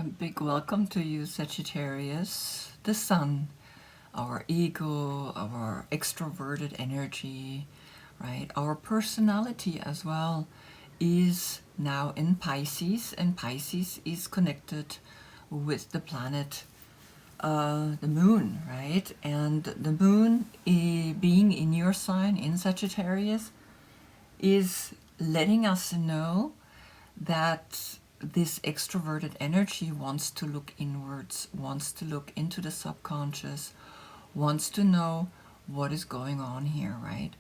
A big welcome to you, Sagittarius. The sun, our ego, our extroverted energy, right? Our personality as well is now in Pisces, and Pisces is connected with the planet, the moon, right? And the moon, being in your sign, in Sagittarius, is letting us know that this extroverted energy wants to look inwards, wants to look into the subconscious, wants to know what is going on here, right?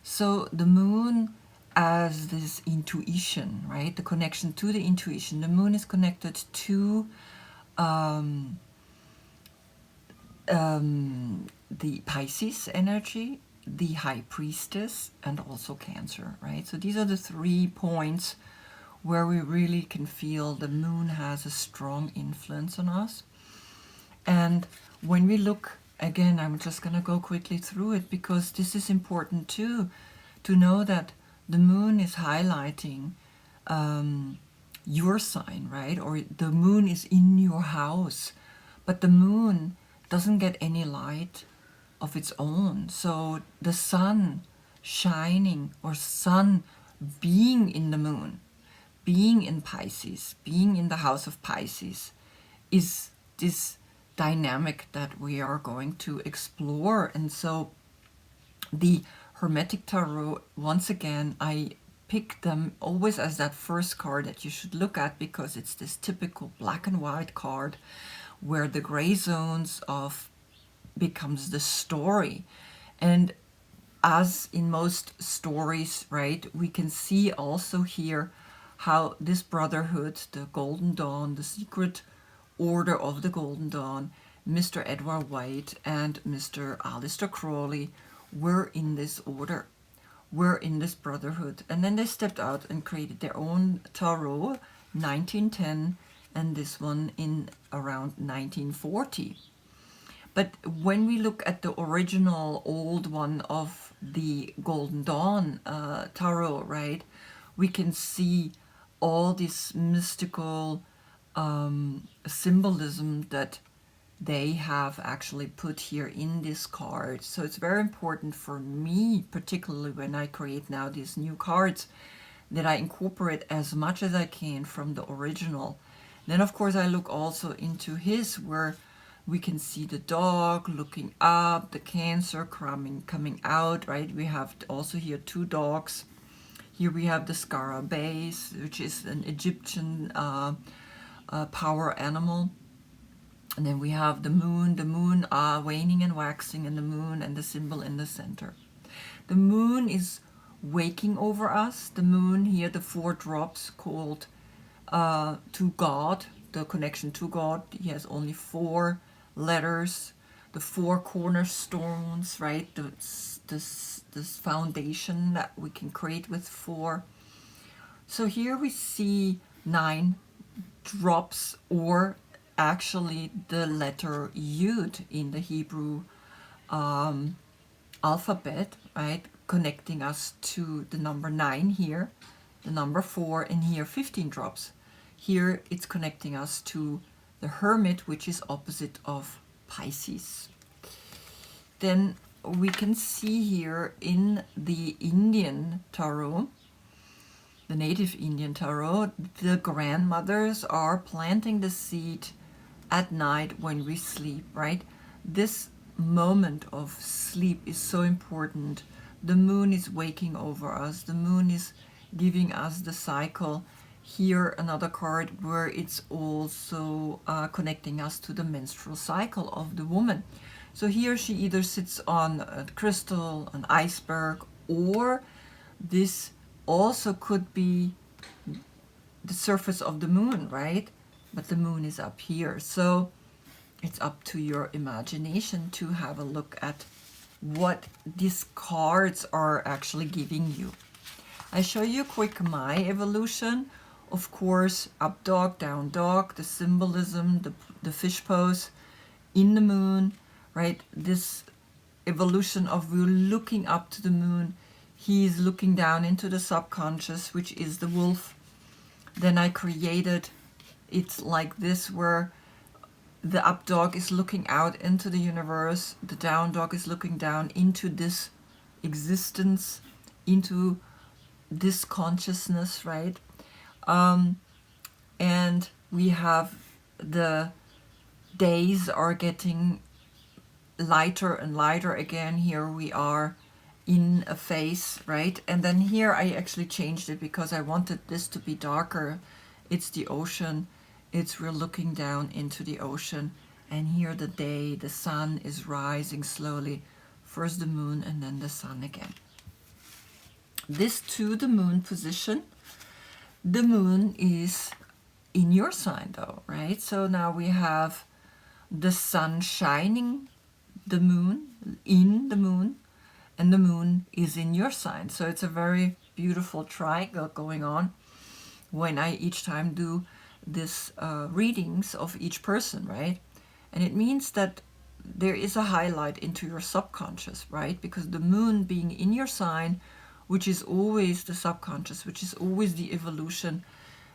So the moon as this intuition, right? The connection to the intuition. The moon is connected to the Pisces energy, the High Priestess, and also Cancer, right? So these are the 3 points where we really can feel the moon has a strong influence on us. And when we look, again, I'm just going to go quickly through it because this is important too, to know that the moon is highlighting your sign, right? Or the moon is in your house, but the moon doesn't get any light of its own. So the sun shining or sun being in the moon, being in Pisces, being in the house of Pisces, is this dynamic that we are going to explore. And so the Hermetic Tarot, once again, I pick them always as that first card that you should look at because it's this typical black and white card where the gray zones of becomes the story. And as in most stories, right, we can see also here how this brotherhood, the Golden Dawn, the secret order of the Golden Dawn, Mr. Edward White and Mr. Aleister Crowley were in this order, were in this brotherhood. And then they stepped out and created their own tarot, 1910, and this one in around 1940. But when we look at the original old one of the Golden Dawn tarot, right, we can see all this mystical symbolism that they have actually put here in this card. So it's very important for me, particularly when I create now these new cards, that I incorporate as much as I can from the original. Then of course I look also into his, where we can see the dog looking up, the Cancer coming out, right? We have also here 2 dogs. Here we have the scarabæus, which is an Egyptian power animal. And then we have the moon waning and waxing, and the moon and the symbol in the center. The moon is waking over us. The moon here, the 4 drops called to God, the connection to God. He has only 4 letters, the 4 cornerstones, right? This foundation that we can create with 4. So here we see 9 drops, or actually the letter Yud in the Hebrew alphabet, right? Connecting us to the number 9 here, the number 4, and here 15 drops. Here it's connecting us to the Hermit, which is opposite of Pisces. Then we can see here in the Indian tarot, the native Indian tarot, the grandmothers are planting the seed at night when we sleep, right? This moment of sleep is so important. The moon is waking over us. The moon is giving us the cycle. Here another card where it's also connecting us to the menstrual cycle of the woman. So here she either sits on a crystal, an iceberg, or this also could be the surface of the moon, right? But the moon is up here. So it's up to your imagination to have a look at what these cards are actually giving you. I show you quick my evolution. Of course, up dog, down dog, the symbolism, the fish pose in the moon, right? This evolution of we're looking up to the moon. He's looking down into the subconscious, which is the wolf. Then I created it's like this, where the up dog is looking out into the universe, the down dog is looking down into this existence, into this consciousness, right? And we have the days are getting lighter and lighter again. Here we are in a phase, right? And then here I actually changed it because I wanted this to be darker. It's the ocean. We're looking down into the ocean, and here the day, the sun is rising slowly. First the moon and then the sun again. This to the moon position. The moon is in your sign though, right? So now we have the sun shining the moon, in the moon, and the moon is in your sign. So it's a very beautiful triangle going on when I each time do this readings of each person, right? And it means that there is a highlight into your subconscious, right? Because the moon being in your sign, which is always the subconscious, which is always the evolution.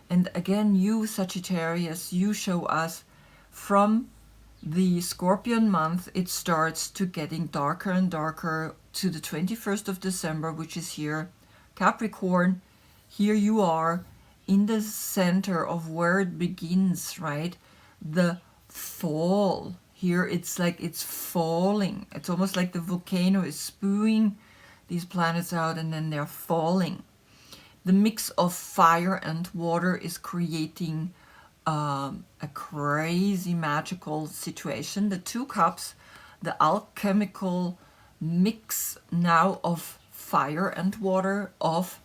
And again, you Sagittarius, you show us from the Scorpion month, it starts to getting darker and darker to the 21st of December, which is here. Capricorn, here you are in the center of where it begins, right? The fall. Here it's like it's falling. It's almost like the volcano is spewing these planets out and then they're falling. The mix of fire and water is creating a crazy magical situation. The two cups, the alchemical mix now of fire and water, of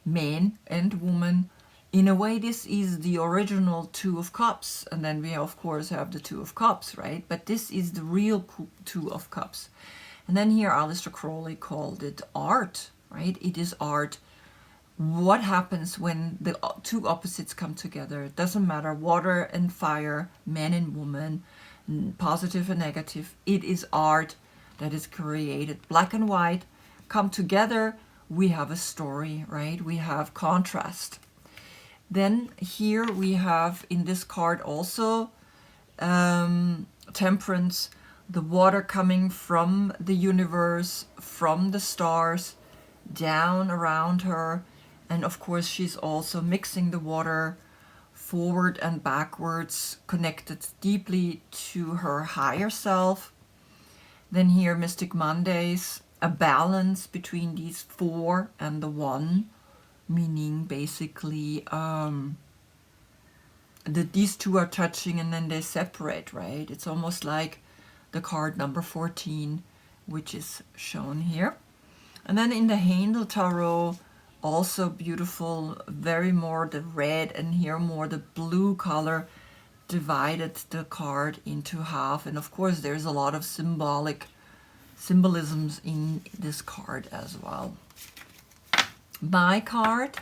man and woman. In a way, this is the original Two of Cups, and then we of course have the Two of Cups, right? But this is the real Two of Cups. And then here Aleister Crowley called it art, right? It is art. What happens when the two opposites come together? It doesn't matter, water and fire, man and woman, positive and negative. It is art that is created. Black and white come together, we have a story, right? We have contrast. Then here we have in this card also Temperance, the water coming from the universe, from the stars, down around her. And of course she's also mixing the water forward and backwards, connected deeply to her higher self. Then here Mystic Mondays, a balance between these four and the one, meaning basically these two are touching and then they separate, right? It's almost like the card number 14, which is shown here. And then in the Handel Tarot, also beautiful, very more the red and here more the blue color divided the card into half. And of course there's a lot of symbolisms in this card as well. My card,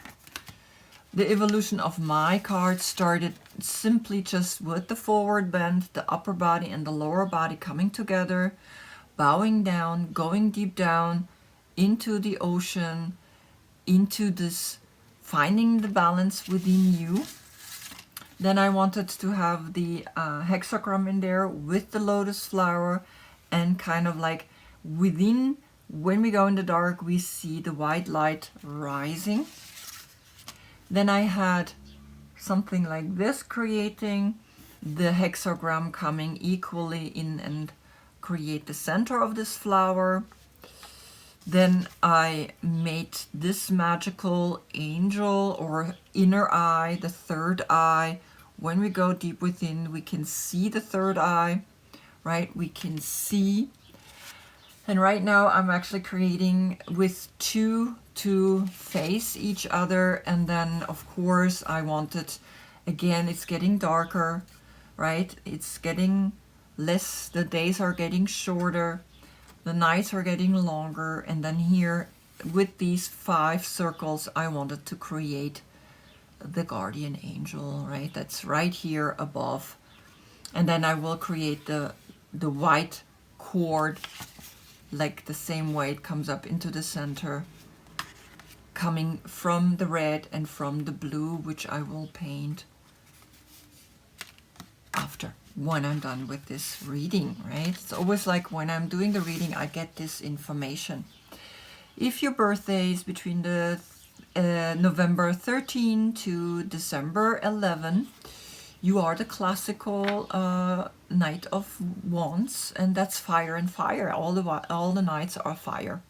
the evolution of my card started simply just with the forward bend, the upper body and the lower body coming together, bowing down, going deep down into the ocean, into this finding the balance within you. Then I wanted to have the hexagram in there with the lotus flower, and kind of like within, when we go in the dark, we see the white light rising. Then I had something like this, creating the hexagram coming equally in and create the center of this flower. Then I made this magical angel or inner eye, the third eye. When we go deep within, we can see the third eye, right? We can see. And right now I'm actually creating with two to face each other. And then of course I wanted, again, it's getting darker, right? It's getting less, the days are getting shorter. The nights are getting longer, and then here with these 5 circles I wanted to create the guardian angel, right? That's right here above. And then I will create the white cord, like the same way it comes up into the center, coming from the red and from the blue, which I will paint after, when I'm done with this reading, right? It's always like when I'm doing the reading, I get this information. If your birthday is between the November 13 to December 11, you are the classical Knight of Wands, and that's fire and fire. All the knights are fire.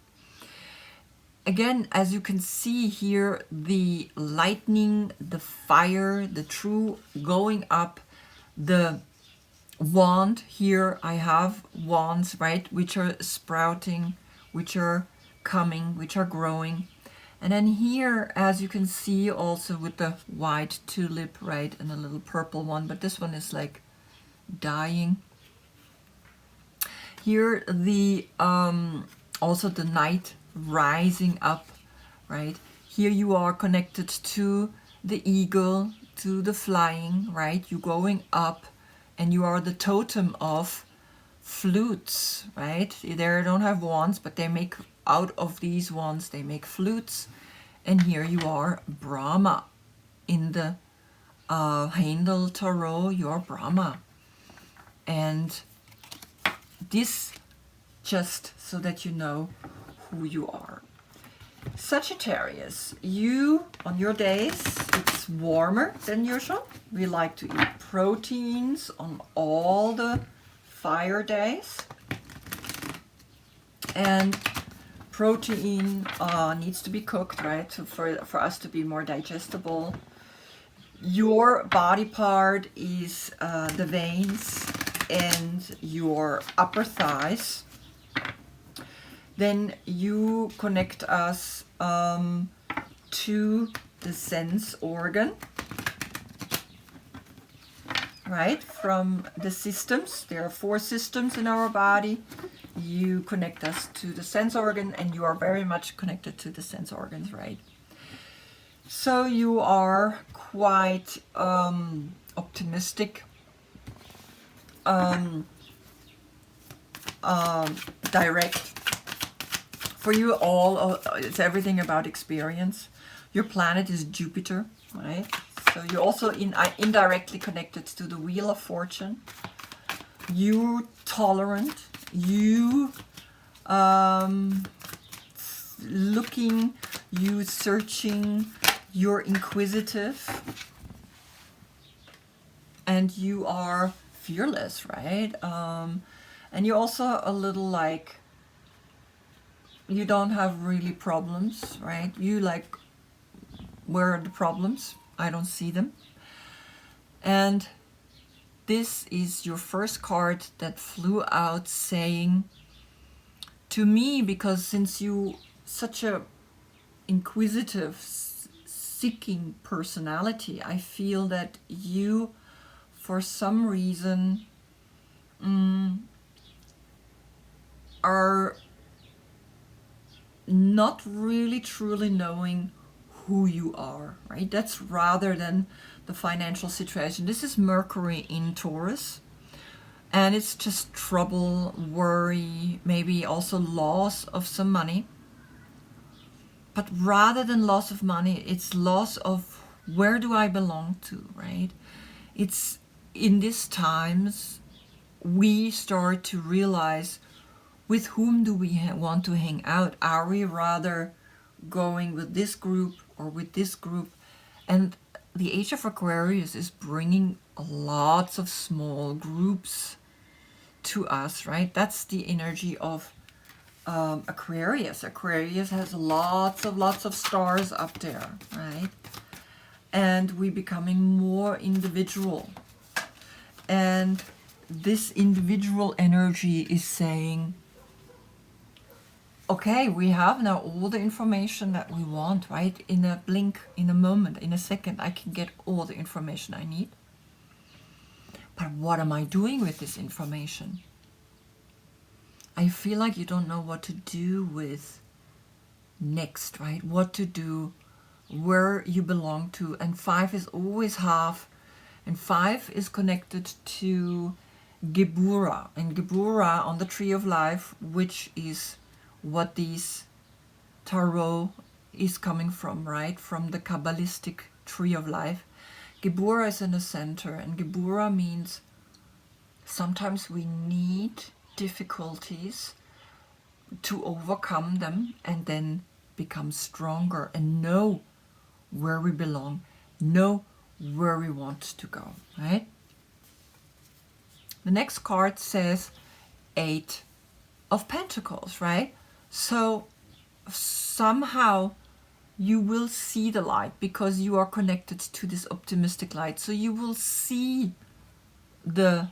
Again, as you can see here, the lightning, the fire, the true going up, the wand here, I have wands, right, which are sprouting, which are coming, which are growing. And then here, as you can see also with the white tulip, right, and a little purple one, but this one is like dying. Here the also the knight rising up, right? Here you are connected to the eagle, to the flying, right? You're going up, and you are the totem of flutes, right? They don't have wands, but they make, out of these wands, they make flutes. And here you are Brahma. In the Untitled Tarot, you are Brahma. And this, just so that you know who you are. Sagittarius, you, on your days, it's warmer than usual. We like to eat proteins on all the fire days. And protein needs to be cooked, right, for us to be more digestible. Your body part is the veins and your upper thighs. Then you connect us to the sense organ, right, from the systems. There are 4 systems in our body. You connect us to the sense organ, and you are very much connected to the sense organs, right? So you are quite optimistic, direct. For you all, it's everything about experience. Your planet is Jupiter, right? So you're also indirectly connected to the Wheel of Fortune. You're tolerant. You looking, you searching, you're inquisitive, and you are fearless, right? And you're also a little like, you don't have really problems, right? You like, where are the problems? I don't see them. And this is your first card that flew out saying to me, because since you such a inquisitive, seeking personality, I feel that you, for some reason, are not really truly knowing who you are, right? That's rather than the financial situation. This is Mercury in Taurus, and it's just trouble, worry, maybe also loss of some money. But rather than loss of money, it's loss of where do I belong to, right? It's in these times we start to realize, with whom do we want to hang out? Are we rather going with this group or with this group? And the Age of Aquarius is bringing lots of small groups to us, right? That's the energy of Aquarius. Aquarius has lots of stars up there, right? And we're becoming more individual. And this individual energy is saying, okay, we have now all the information that we want, right? In a blink, in a moment, in a second, I can get all the information I need. But what am I doing with this information? I feel like you don't know what to do with next, right? What to do, where you belong to. And 5 is always half. And 5 is connected to Gebura. And Gebura on the Tree of Life, which is what these tarot is coming from, right? From the Kabbalistic Tree of Life. Gebura is in the center, and Gebura means Sometimes we need difficulties to overcome them and then become stronger and know where we belong, know where we want to go, right? The next card says Eight of Pentacles, right? So somehow you will see the light because you are connected to this optimistic light. So you will see the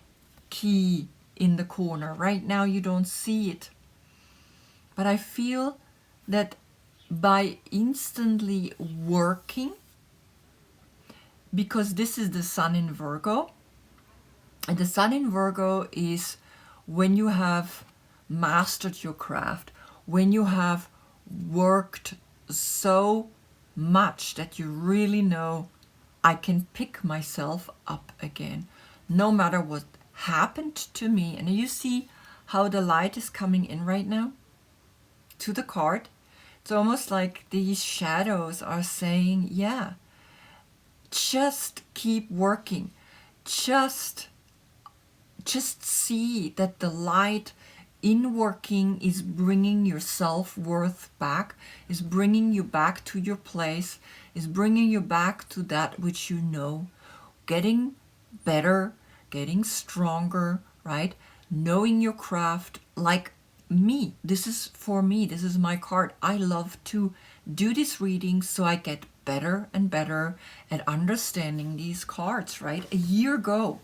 key in the corner. Right now you don't see it. But I feel that by instantly working, because this is the sun in Virgo, and the sun in Virgo is when you have mastered your craft, when you have worked so much that you really know, I can pick myself up again, no matter what happened to me. And you see how the light is coming in right now to the card. It's almost like these shadows are saying, yeah, just keep working. Just see that the light in working is bringing your self-worth back, is bringing you back to your place, is bringing you back to that which you know, getting better, getting stronger, right? Knowing your craft. Like me, this is for me, this is my card. I love to do this reading so I get better and better at understanding these cards, right? A year ago,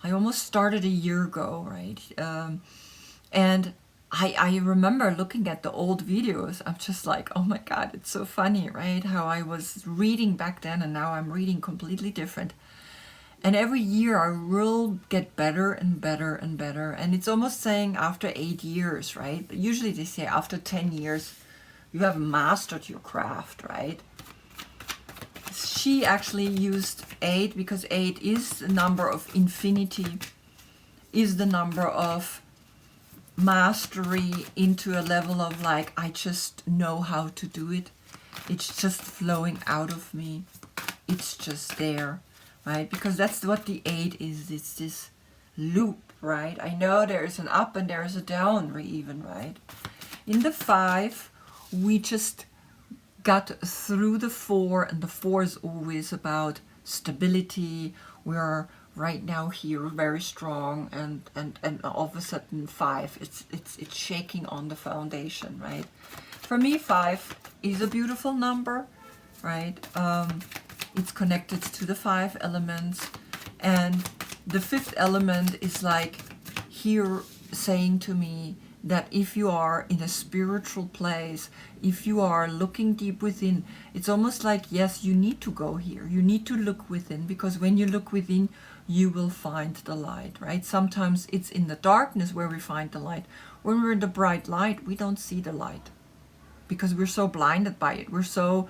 I almost started a year ago, right? And I remember looking at the old videos. I'm just like, oh my God, it's so funny, right? How I was reading back then and now I'm reading completely different. And every year I will get better and better and better. And it's almost saying after 8 years, right? But usually they say after 10 years, you have mastered your craft, right? She actually used 8 because 8 is the number of infinity, is the number of mastery into a level of like, I just know how to do it. It's just flowing out of me. It's just there, right? Because that's what the 8 is. It's this loop, right? I know there's an up and there's a down even, right? In the 5, we just got through the 4, and the 4 is always about stability. We are right now here very strong, and all of a sudden 5, it's shaking on the foundation, right? For me, 5 is a beautiful number, right? It's connected to the 5 elements, and the 5th element is like here saying to me that if you are in a spiritual place, if you are looking deep within, it's almost like, yes, you need to go here. You need to look within, because when you look within, you will find the light, right? Sometimes it's in the darkness where we find the light. When we're in the bright light, we don't see the light because we're so blinded by it. We're so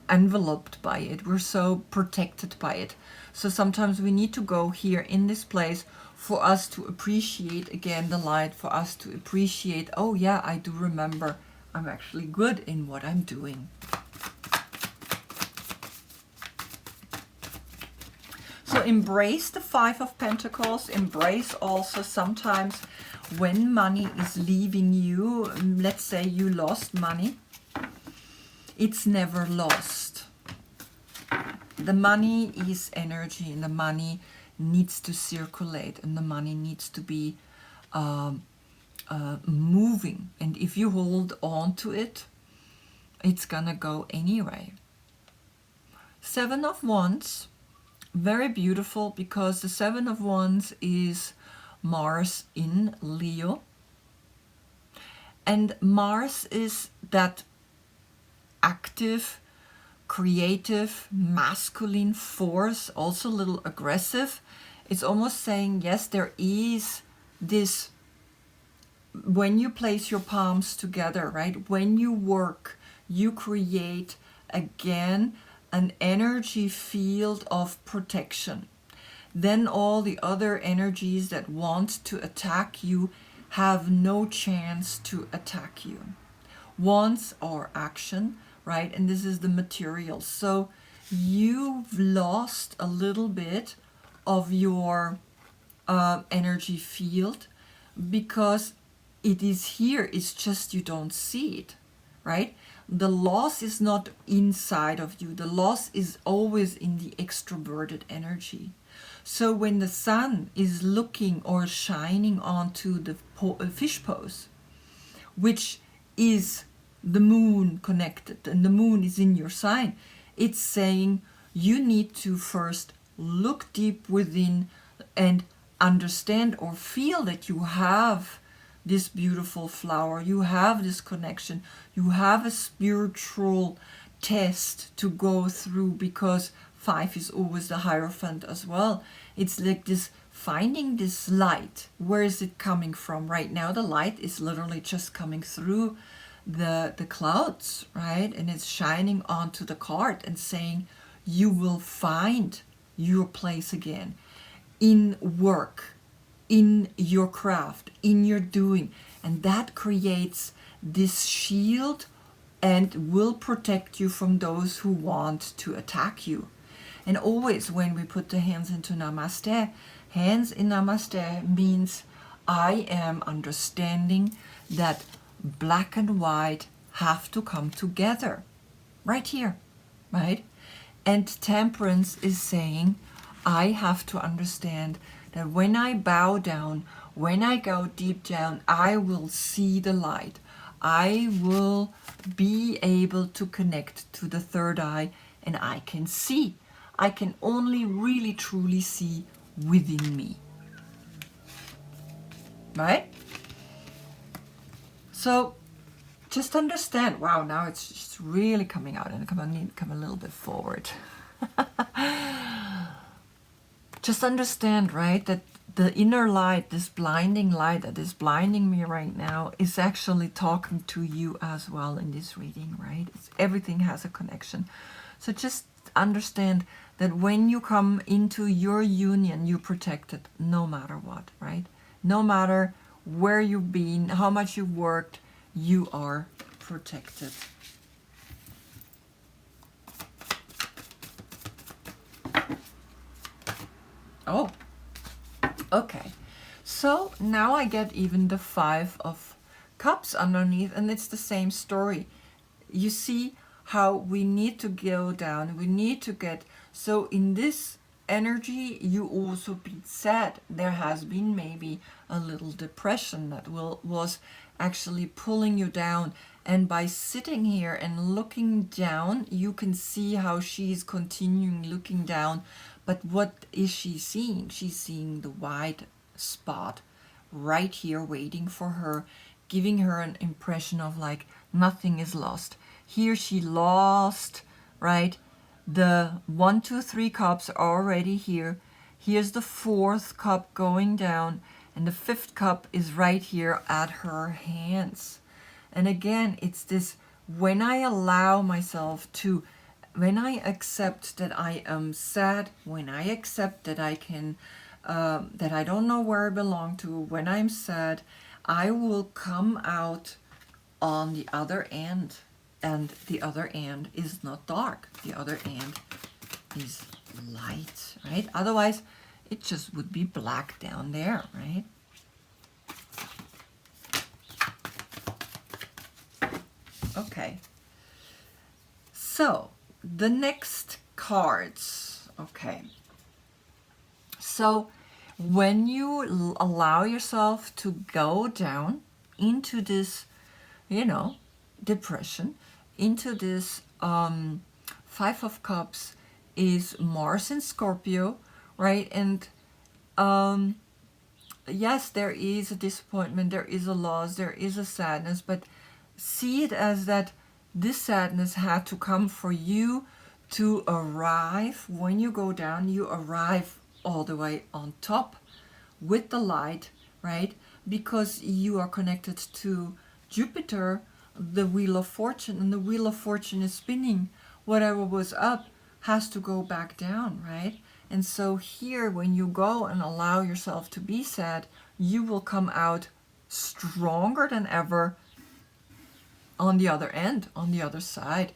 enveloped by it. We're so protected by it. So sometimes we need to go here in this place for us to appreciate again the light, for us to appreciate, oh yeah, I do remember I'm actually good in what I'm doing. So embrace the 5 of Pentacles. Embrace also sometimes when money is leaving you. Let's say you lost money. It's never lost. The money is energy, and the money needs to circulate, and the money needs to be moving. And if you hold on to it, it's gonna go anyway. 7 of Wands, very beautiful, because the 7 of Wands is Mars in Leo. And Mars is that active, creative, masculine force, also a little aggressive. It's almost saying, yes, there is this, when you place your palms together, right? When you work, you create again an energy field of protection. Then all the other energies that want to attack you have no chance to attack you. Wants are action, right? And this is the material. So you've lost a little bit of your energy field, because it is here, it's just you don't see it, right? The loss is not inside of you, the loss is always in the extroverted energy. So when the sun is looking or shining onto the fish pose, which is the moon connected, and the moon is in your sign, it's saying you need to first look deep within and understand or feel that you have this beautiful flower, you have this connection, you have a spiritual test to go through, because 5 is always the Hierophant as well. It's like this finding this light. Where is it coming from? Right now the light is literally just coming through the clouds, right? And it's shining onto the card and saying you will find your place again in work, in your craft, in your doing. And that creates this shield and will protect you from those who want to attack you. And always when we put the hands into Namaste, hands in Namaste means I am understanding that black and white have to come together right here, right? And Temperance is saying I have to understand that when I bow down, when I go deep down, I will see the light. I will be able to connect to the third eye, and I can see. I can only really truly see within me. Right? So just understand. Wow, now it's just really coming out, and I need to come a little bit forward. Just understand, right, that the inner light, this blinding light that is blinding me right now, is actually talking to you as well in this reading, right? Everything has a connection. So just understand that when you come into your union, you're protected no matter what, right? No matter where you've been, how much you've worked, you are protected. Oh, okay. So now I get even the 5 of Cups underneath, and it's the same story. You see how we need to go down, we need to get, so in this energy you also be sad. There has been maybe a little depression that was actually pulling you down, and by sitting here and looking down, you can see how she's continuing looking down. But what is she seeing? She's seeing the white spot right here waiting for her, giving her an impression of like nothing is lost. Here she lost, right? The 1, 2, 3 cups are already here. Here's the 4th cup going down, and the 5th cup is right here at her hands. And again, it's this, when I allow myself to, when I accept that I am sad, when I accept that I can, that I don't know where I belong to, when I'm sad, I will come out on the other end. And the other end is not dark. The other end is light, right? Otherwise, it just would be black down there, right? Okay. So, the next cards. Okay. So, when you allow yourself to go down into this, depression, into this 5 of Cups is Mars in Scorpio, right? And yes, there is a disappointment, there is a loss, there is a sadness, but see it as that this sadness had to come for you to arrive. When you go down, you arrive all the way on top with the light, right? Because you are connected to Jupiter, the Wheel of Fortune, and the Wheel of Fortune is spinning. Whatever was up has to go back down, right? And so here, when you go and allow yourself to be sad, you will come out stronger than ever on the other end, on the other side.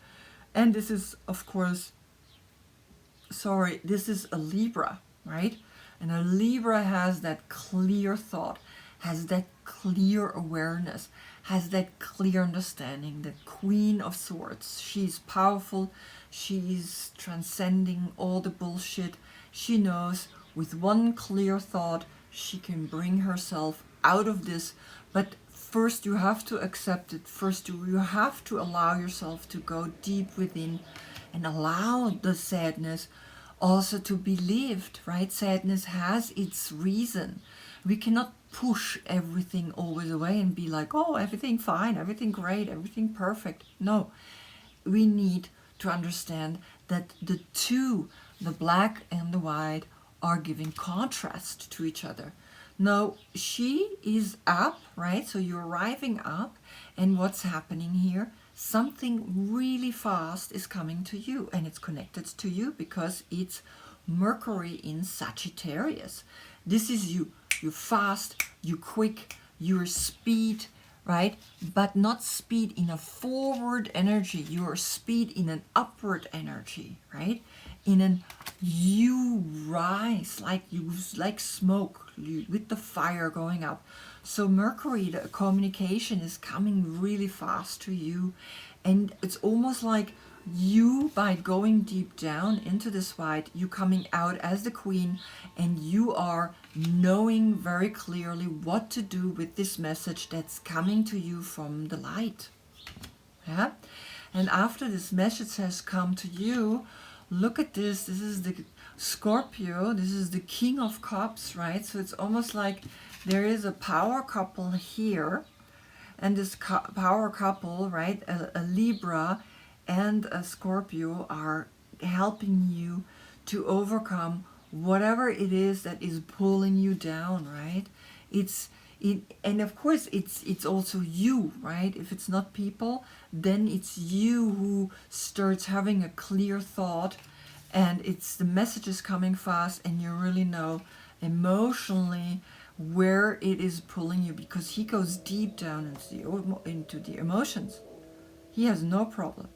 And this is, of course, this is a Libra, right? And a Libra has that clear thought, has that clear awareness, has that clear understanding. The Queen of Swords. She's powerful. She's transcending all the bullshit. She knows with one clear thought she can bring herself out of this. But first you have to accept it. First you have to allow yourself to go deep within and allow the sadness also to be lived, right? Sadness has its reason. We cannot push everything always away and be like, oh, everything fine, everything great, everything perfect. No, we need to understand that the two, the black and the white, are giving contrast to each other. No, she is up, right? So you're arriving up, and what's happening here? Something really fast is coming to you, and it's connected to you because it's Mercury in Sagittarius. This is you. You're fast, you're quick, you're speed, right? But not speed in a forward energy. You're speed in an upward energy, right? In an you rise like smoke with the fire going up. So Mercury, the communication is coming really fast to you, and it's almost like you, by going deep down into this white, you coming out as the queen, and you are knowing very clearly what to do with this message that's coming to you from the light. Yeah? And after this message has come to you, look at this. This is the Scorpio. This is the King of Cups, right? So it's almost like there is a power couple here, and this power couple, right, a Libra and a Scorpio, are helping you to overcome whatever it is that is pulling you down, right? And of course it's also you, right? If it's not people, then it's you who starts having a clear thought, and it's the message is coming fast, and you really know emotionally where it is pulling you, because he goes deep down into the emotions. He has no problem,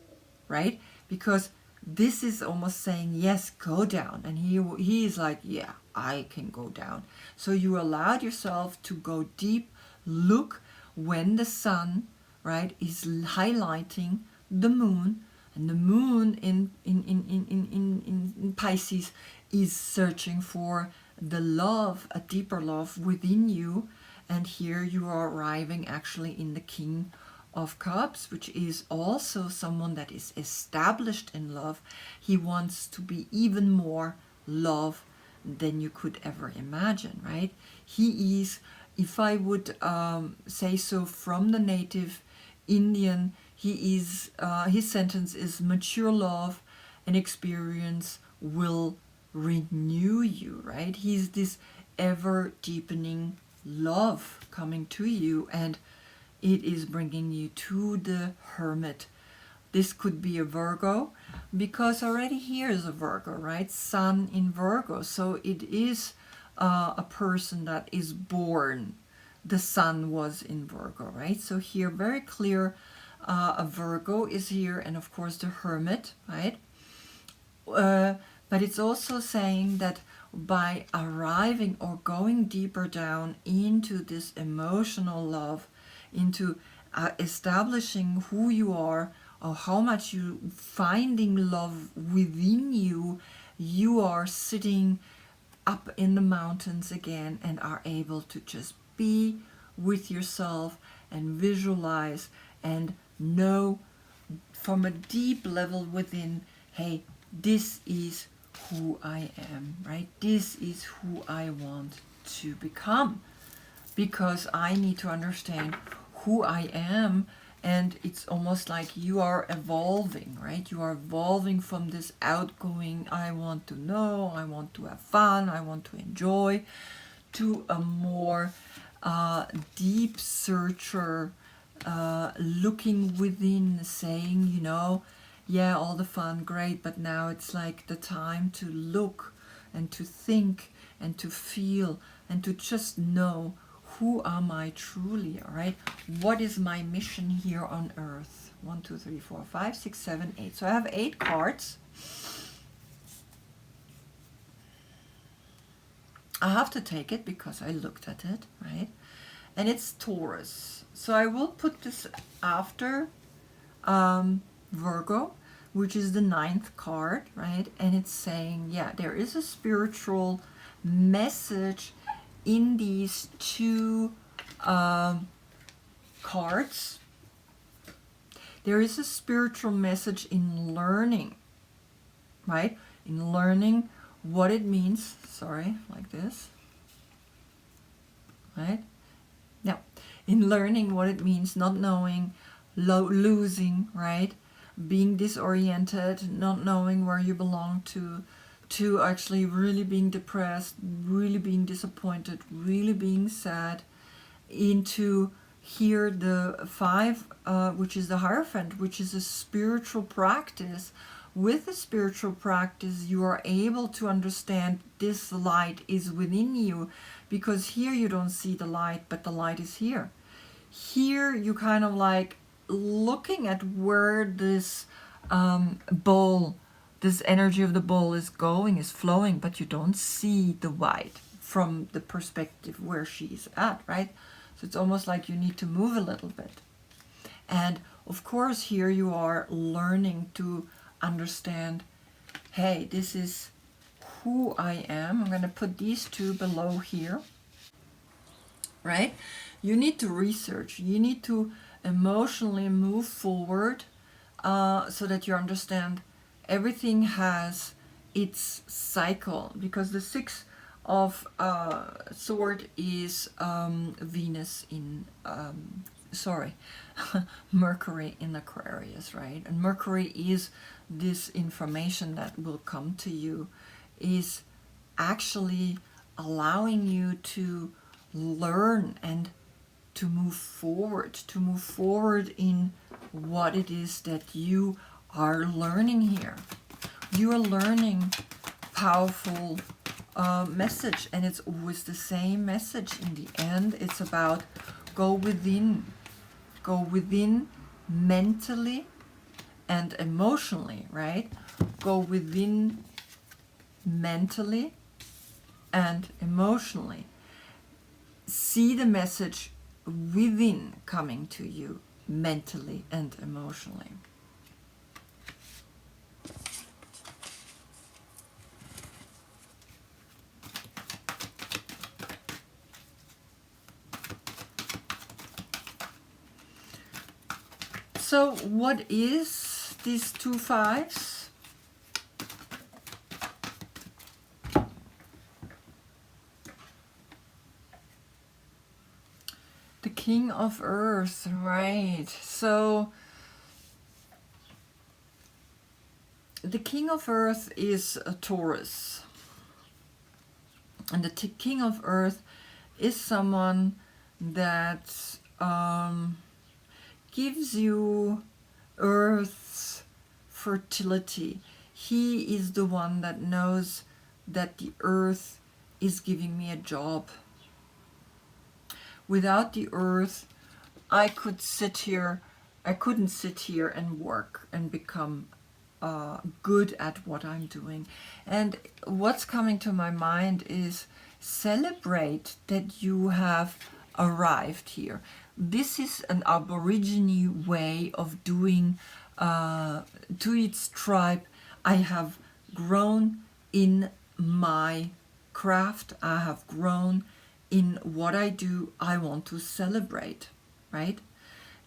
right? Because this is almost saying, yes, go down. And he is like, yeah, I can go down. So you allowed yourself to go deep. Look when the sun, right, is highlighting the moon, and the moon in Pisces is searching for the love, a deeper love within you. And here you are arriving actually in the King of Cups, which is also someone that is established in love. He wants to be even more love than you could ever imagine, right? He is, if I would say so from the native Indian, he is, his sentence is, mature love and experience will renew you, right? He's this ever deepening love coming to you, and it is bringing you to the Hermit. This could be a Virgo, because already here is a Virgo, right? Sun in Virgo. So it is a person that is born. The sun was in Virgo, right? So here, very clear, a Virgo is here, and of course the Hermit, right? But it's also saying that by arriving or going deeper down into this emotional love, into establishing who you are, or how much you finding love within you, you are sitting up in the mountains again and are able to just be with yourself and visualize and know from a deep level within, hey, this is who I am, right? This is who I want to become, because I need to understand who I am. And it's almost like you are evolving, right? You are evolving from this outgoing, I want to know, I want to have fun, I want to enjoy, to a more deep searcher, looking within, saying, you know, yeah, all the fun, great, but now it's like the time to look and to think and to feel and to just know, who am I truly, all right? What is my mission here on earth? 1, 2, 3, 4, 5, 6, 7, 8. So I have 8 cards. I have to take it because I looked at it, right? And it's Taurus. So I will put this after Virgo, which is the 9th card, right? And it's saying, yeah, there is a spiritual message in these two cards. There is a spiritual message in learning, right? In learning what it means, sorry, like this, right? Now, in learning what it means, not knowing, losing, right? Being disoriented, not knowing where you belong to actually really being depressed, really being disappointed, really being sad, into here the 5, which is the Hierophant, which is a spiritual practice. With the spiritual practice, you are able to understand this light is within you, because here you don't see the light, but the light is here. Here you kind of like looking at where this bowl, this energy of the bowl is going, is flowing, but you don't see the white from the perspective where she's at, right? So it's almost like you need to move a little bit. And of course, here you are learning to understand, hey, this is who I am. I'm going to put these two below here, right? You need to research. You need to emotionally move forward so that you understand everything has its cycle, because the 6 of sword is Venus in Mercury in Aquarius, right? And Mercury is this information that will come to you, is actually allowing you to learn and to move forward in what it is that you are learning here. You are learning powerful message, and it's always the same message. In the end, it's about go within mentally and emotionally, right? Go within mentally and emotionally. See the message within coming to you mentally and emotionally. So what is these 2 5s? The King of Earth, right? So the King of Earth is a Taurus. And the King of Earth is someone that gives you Earth's fertility. He is the one that knows that the Earth is giving me a job. Without the Earth, I couldn't sit here and work and become good at what I'm doing. And what's coming to my mind is celebrate that you have arrived here. This is an Aborigine way of doing to its tribe. I have grown in my craft. I have grown in what I do. I want to celebrate, right?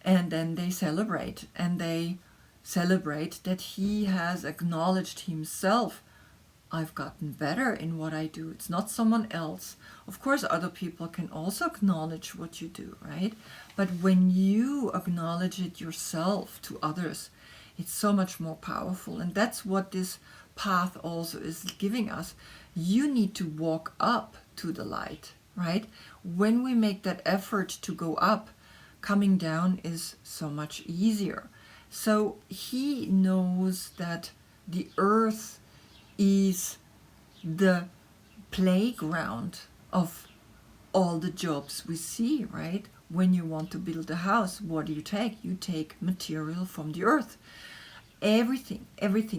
And then they celebrate, and they celebrate that he has acknowledged himself. I've gotten better in what I do. It's not someone else. Of course, other people can also acknowledge what you do, right? But when you acknowledge it yourself to others, it's so much more powerful. And that's what this path also is giving us. You need to walk up to the light, right? When we make that effort to go up, coming down is so much easier. So he knows that the earth is the playground of all the jobs we see, right? When you want to build a house, what do? You take material from the earth. Everything,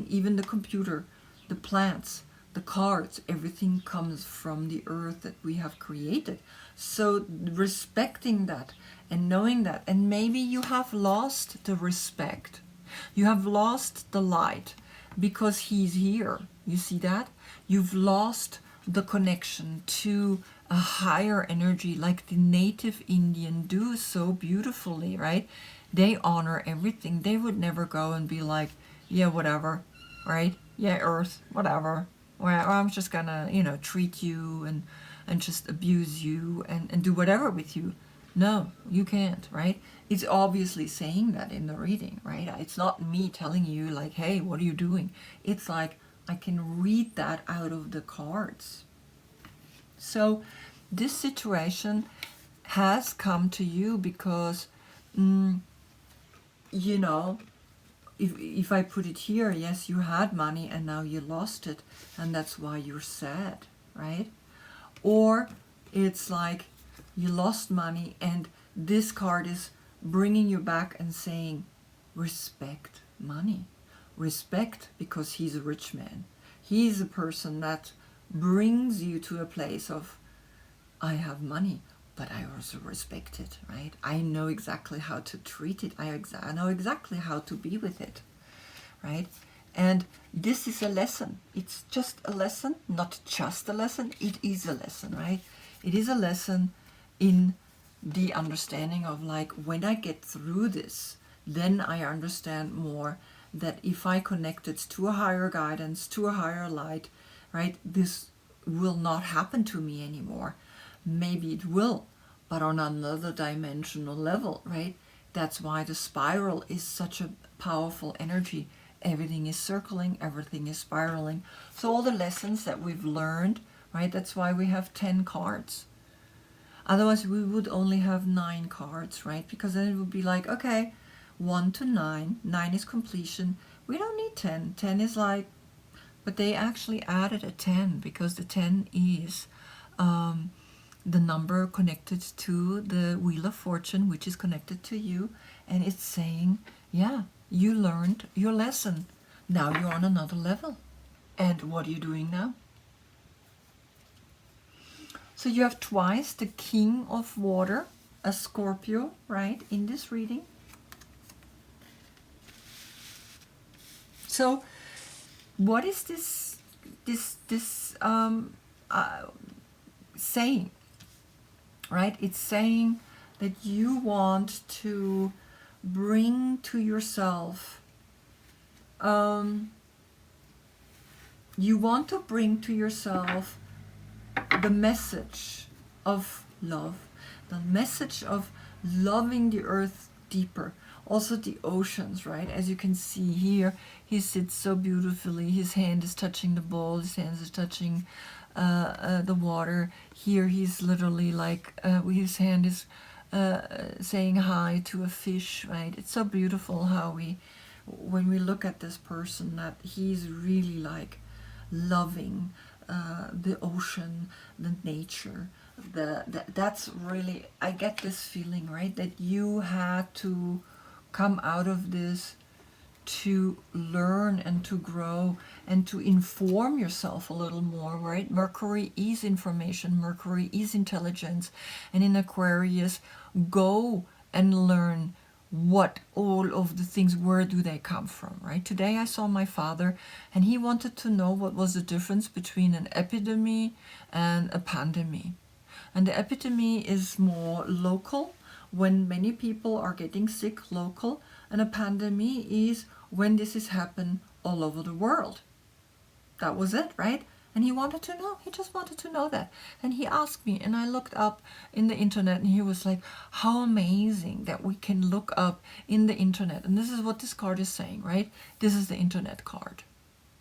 even the computer, the plants, the cards, everything comes from the earth that we have created. So respecting that and knowing that, and maybe you have lost the respect, you have lost the light because he's here. You see that? You've lost the connection to a higher energy, like the native Indian do so beautifully, right? They honor everything. They would never go and be like, yeah, whatever, right? Yeah, earth, whatever. Well, I'm just gonna, treat you and just abuse you and do whatever with you. No, you can't, right? It's obviously saying that in the reading, right? It's not me telling you like, hey, what are you doing? It's like, I can read that out of the cards. So this situation has come to you because, if I put it here, yes, you had money and now you lost it, and that's why you're sad, right? Or it's like you lost money and this card is bringing you back and saying, respect money. Respect, because he's a rich man. He's a person that brings you to a place of, I have money, but I also respect it, right? I know exactly how to treat it. I know exactly how to be with it, right? And this is a lesson. It's just a lesson, not just a lesson. It is a lesson, right? It is a lesson in the understanding of like, when I get through this, then I understand more that if I connect it to a higher guidance, to a higher light, right, this will not happen to me anymore. Maybe it will, but on another dimensional level, right? That's why the spiral is such a powerful energy. Everything is circling, everything is spiraling. So all the lessons that we've learned, right? That's why we have 10 cards. Otherwise we would only have 9 cards, right? Because then it would be like, okay, 1 to 9. 9 is completion. We don't need 10. 10 is like, but they actually added a 10 because the 10 is the number connected to the Wheel of Fortune, which is connected to you, and it's saying, yeah, you learned your lesson. Now you're on another level. And what are you doing now? So you have twice the King of Water, a Scorpio, right, in this reading. So what is this saying? Right? It's saying that you want to bring to yourself, the message of love, the message of loving the earth deeper. Also the oceans, right? As you can see here, he sits so beautifully. His hand is touching the bowl, his hands are touching the water. Here he's literally like, his hand is saying hi to a fish, right? It's so beautiful how when we look at this person, that he's really like loving the ocean, the nature. That's really, I get this feeling, right? That you had to come out of this to learn and to grow and to inform yourself a little more, right? Mercury is information, Mercury is intelligence, and in Aquarius, go and learn what all of the things, where do they come from, right? Today I saw my father and he wanted to know what was the difference between an epidemic and a pandemic. And the epidemic is more local, when many people are getting sick, local, and a pandemic is when this has happened all over the world. That was it, right? And he wanted to know, he just wanted to know that. And he asked me, and I looked up in the internet, and he was like, how amazing that we can look up in the internet. And this is what this card is saying, right? This is the internet card.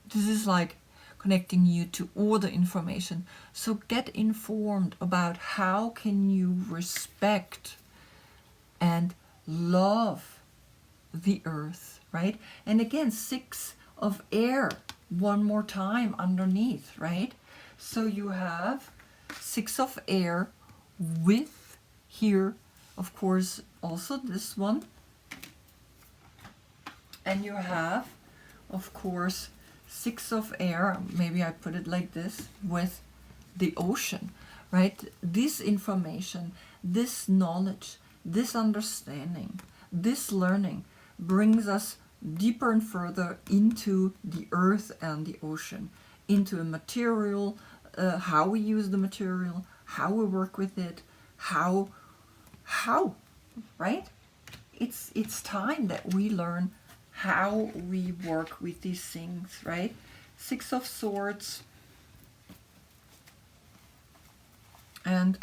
This is like connecting you to all the information. So get informed about how can you respect and love the earth, right? And again, 6 of air, one more time underneath, right? So you have 6 of air with here, of course, also this one. And you have, of course, Six of air, maybe I put it like this, with the ocean, right? This information, this knowledge, this understanding, this learning brings us deeper and further into the earth and the ocean, into a material, how we use the material, how we work with it, how, right? It's time that we learn how we work with these things, right? Six of Swords and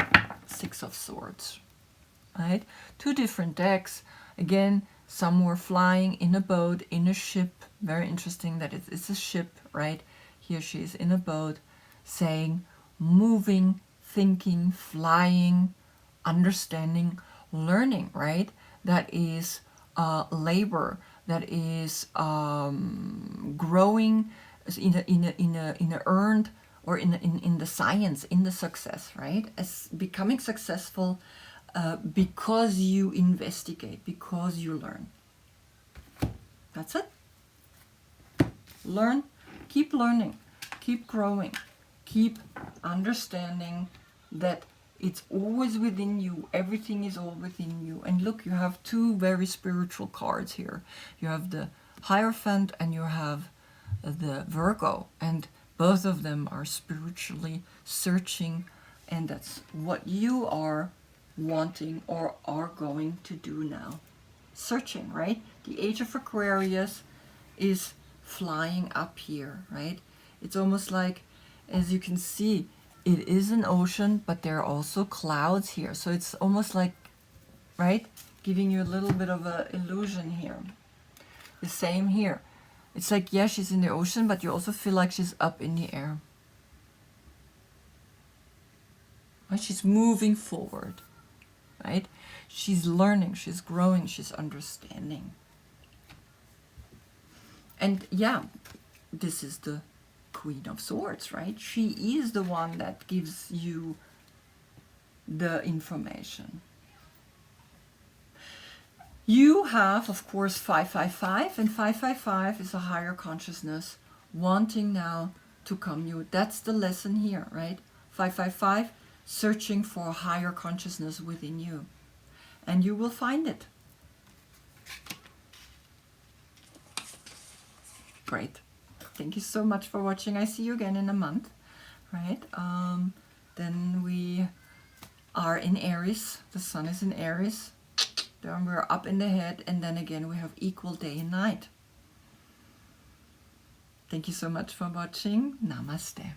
Six of Swords, right? Two different decks. Again, some were flying in a boat, in a ship. Very interesting that it's a ship, right? Here she is in a boat, saying, moving, thinking, flying, understanding, learning, right? That is labor, that is growing in a earned, or in the science, in the success, right? As becoming successful because you investigate, because you learn. That's it. Learn, keep learning, keep growing, keep understanding that it's always within you. Everything is all within you. And look, you have two very spiritual cards here. You have the Hierophant and you have the Virgo. And both of them are spiritually searching. And that's what you are wanting or are going to do now. Searching, right? The Age of Aquarius is flying up here, right? It's almost like, as you can see, it is an ocean, but there are also clouds here. So it's almost like, right, giving you a little bit of an illusion here. The same here. It's like, yeah, she's in the ocean, but you also feel like she's up in the air. Right? She's moving forward, right? She's learning, she's growing, she's understanding. And yeah, this is the Queen of Swords, right? She is the one that gives you the information. You have, of course, 555, and 555 is a higher consciousness wanting now to come you. That's the lesson here, right? 555, searching for a higher consciousness within you. And you will find it. Great. Thank you so much for watching. I see you again in a month, right? Then we are in Aries. The sun is in Aries. Then we're up in the head, and then again we have equal day and night. Thank you so much for watching. Namaste.